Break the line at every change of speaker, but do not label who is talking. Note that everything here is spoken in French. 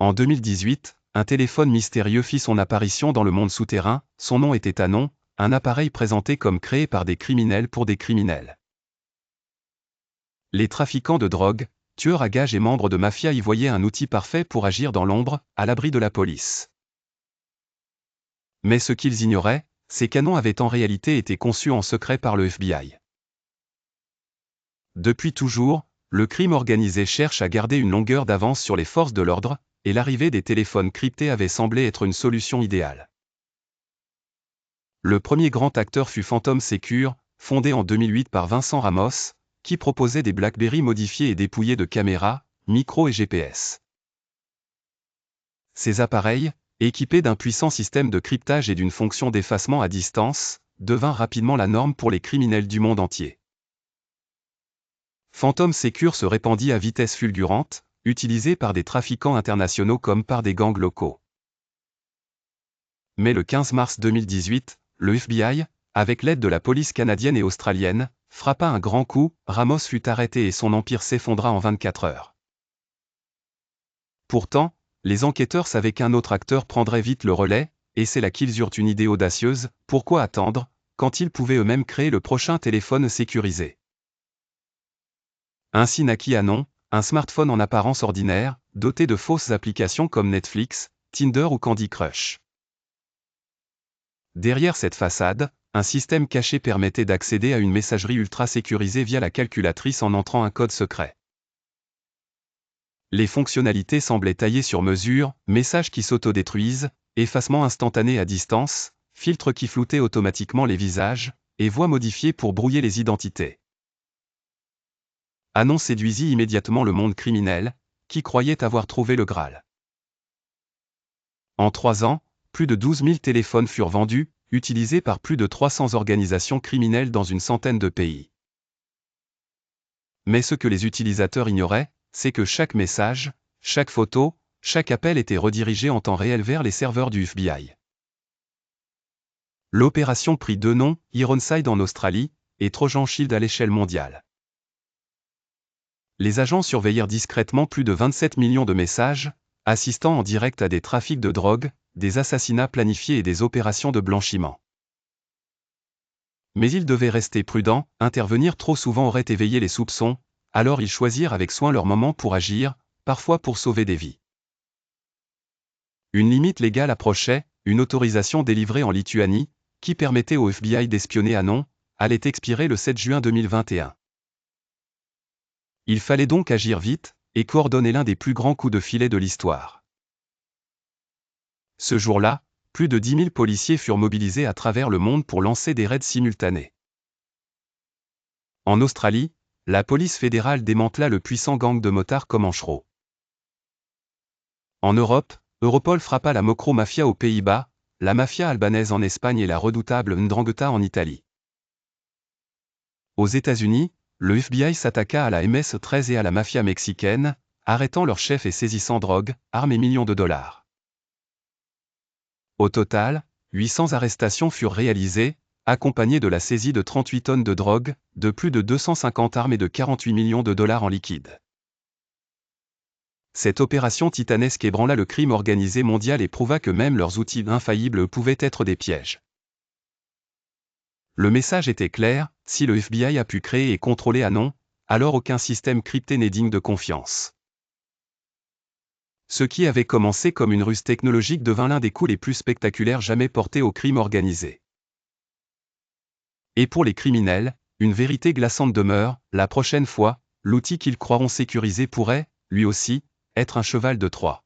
En 2018, un téléphone mystérieux fit son apparition dans le monde souterrain. Son nom était Anon, un appareil présenté comme créé par des criminels pour des criminels. Les trafiquants de drogue, tueurs à gages et membres de mafia y voyaient un outil parfait pour agir dans l'ombre, à l'abri de la police. Mais ce qu'ils ignoraient, c'est qu'Anon avait en réalité été conçu en secret par le FBI. Depuis toujours, le crime organisé cherche à garder une longueur d'avance sur les forces de l'ordre, et l'arrivée des téléphones cryptés avait semblé être une solution idéale. Le premier grand acteur fut Phantom Secure, fondé en 2008 par Vincent Ramos, qui proposait des BlackBerry modifiés et dépouillés de caméras, micros et GPS. Ces appareils, équipés d'un puissant système de cryptage et d'une fonction d'effacement à distance, devinrent rapidement la norme pour les criminels du monde entier. Phantom Secure se répandit à vitesse fulgurante, utilisé par des trafiquants internationaux comme par des gangs locaux. Mais le 15 mars 2018, le FBI, avec l'aide de la police canadienne et australienne, frappa un grand coup. Ramos fut arrêté et son empire s'effondra en 24 heures. Pourtant, les enquêteurs savaient qu'un autre acteur prendrait vite le relais, et c'est là qu'ils eurent une idée audacieuse: pourquoi attendre, quand ils pouvaient eux-mêmes créer le prochain téléphone sécurisé? Ainsi naquit Anon, un smartphone en apparence ordinaire, doté de fausses applications comme Netflix, Tinder ou Candy Crush. Derrière cette façade, un système caché permettait d'accéder à une messagerie ultra sécurisée via la calculatrice en entrant un code secret. Les fonctionnalités semblaient taillées sur mesure: messages qui s'autodétruisent, effacement instantané à distance, filtres qui floutaient automatiquement les visages, et voix modifiées pour brouiller les identités. Anon séduisit immédiatement le monde criminel, qui croyait avoir trouvé le Graal. En 3 ans, plus de 12 000 téléphones furent vendus, utilisés par plus de 300 organisations criminelles dans une centaine de pays. Mais ce que les utilisateurs ignoraient, c'est que chaque message, chaque photo, chaque appel était redirigé en temps réel vers les serveurs du FBI. L'opération prit 2 noms: Ironside en Australie, et Trojan Shield à l'échelle mondiale. Les agents surveillèrent discrètement plus de 27 millions de messages, assistant en direct à des trafics de drogue, des assassinats planifiés et des opérations de blanchiment. Mais ils devaient rester prudents: intervenir trop souvent aurait éveillé les soupçons, alors ils choisirent avec soin leur moment pour agir, parfois pour sauver des vies. Une limite légale approchait: une autorisation délivrée en Lituanie, qui permettait au FBI d'espionner Anon, allait expirer le 7 juin 2021. Il fallait donc agir vite, et coordonner l'un des plus grands coups de filet de l'histoire. Ce jour-là, plus de 10 000 policiers furent mobilisés à travers le monde pour lancer des raids simultanés. En Australie, la police fédérale démantela le puissant gang de motards Comanchero. En Europe, Europol frappa la Mocro Mafia aux Pays-Bas, la mafia albanaise en Espagne et la redoutable Ndrangheta en Italie. Aux États-Unis, le FBI s'attaqua à la MS-13 et à la mafia mexicaine, arrêtant leurs chefs et saisissant drogue, armes et millions de dollars. Au total, 800 arrestations furent réalisées, accompagnées de la saisie de 38 tonnes de drogue, de plus de 250 armes et de 48 millions de dollars en liquide. Cette opération titanesque ébranla le crime organisé mondial et prouva que même leurs outils infaillibles pouvaient être des pièges. Le message était clair: si le FBI a pu créer et contrôler Anon, alors aucun système crypté n'est digne de confiance. Ce qui avait commencé comme une ruse technologique devint l'un des coups les plus spectaculaires jamais portés au crime organisé. Et pour les criminels, une vérité glaçante demeure: la prochaine fois, l'outil qu'ils croiront sécurisé pourrait, lui aussi, être un cheval de Troie.